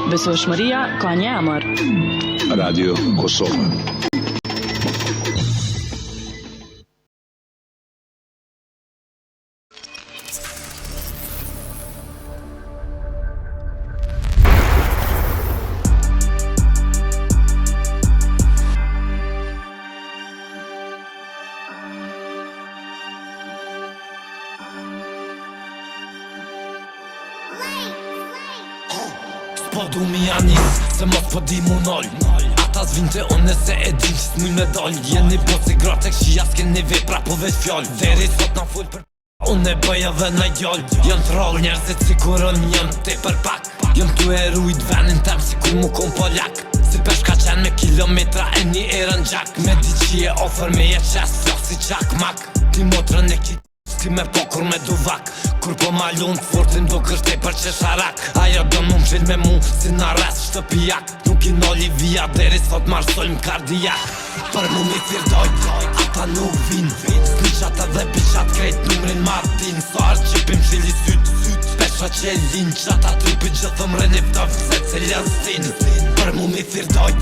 Besueshmëria ka një emër. Radio Kosova. Po du mi anis, se mos po di mu nol Ata zvinte one se e din që s'muj me doll Jeni po si gratek që jas keni vepra po veç fjall Deri sot na full për unë e bëj edhe na gjall Jën troll njerëzit si kurën jën te për pak Jën tu erujt venin tem si kur mu kom poljak Si pesh ka qen me kilometra e një erën gjak Me di që je ofër me je qes flok si qak mak Ti motrën e ki ti me pokur me duvak Kur po ma lunë fortin do kërte për qesharak Ajo do më mshil me mu si në rest shtëpijak Nuk i nolli via deri sot marsojmë kardiak Për mu mi firdoj, ata nuk vin Snitchat edhe bishat krejt numrin Martin Sa arqipim shili syt Pesha që e lin qata trupi gjithëm reniptov se cilën sin Për mu mi firdoj,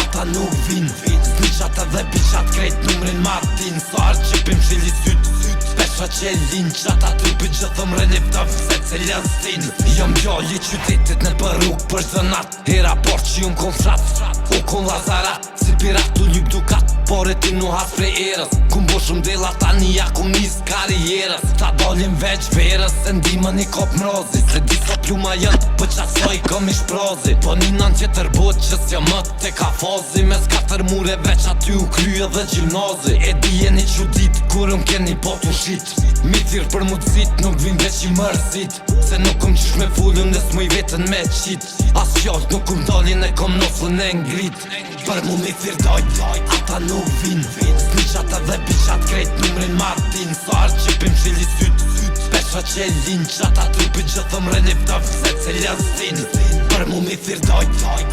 ata nuk vin Snitchat edhe bishat krejt numrin Martin Sa arqipim shili syt Pesha që e lin qata trupi gjithëm reniptov se cilën sin Jom gjalli qytetit në për rrug për zënat Hera por që jom kon frat U kon lazarat Si pirat u lyp dukat Por e ti nu has prej erës Kum bo shumë dela tani ja kum nis karierës Ta dalim veç verës Se ndimën i kop mrozi Se di sa pluma jën Për qasoj kom i shprozi Po ninan tjetër bot që s'ja mët te ka fazi Mes 4 mure veç aty u krye dhe gjimnazi E di jeni që dit Kur keni pot u shit Mi thirë për mundësit Nuk vim veç i mërzit Se nuk kum qysh me fullun Nes muj vetën me qit As fjallët nuk kum dalin e kom noflën e ngrit Për mu mi firdoj Ata nuk vin Snitchat edhe bishat krejt numrin Martin Sa arqipim shili syt Pesha që e lin qata trupi gjithëm reniptov se cilën sin Për mu mi firdoj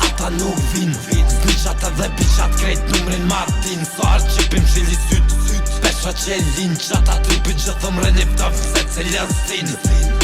Ata nuk vin Snitchat edhe bishat krejt numrin Martin Sa arqipim shili syt Pesha që e lin qata trupi gjithëm reniptov se cilën sin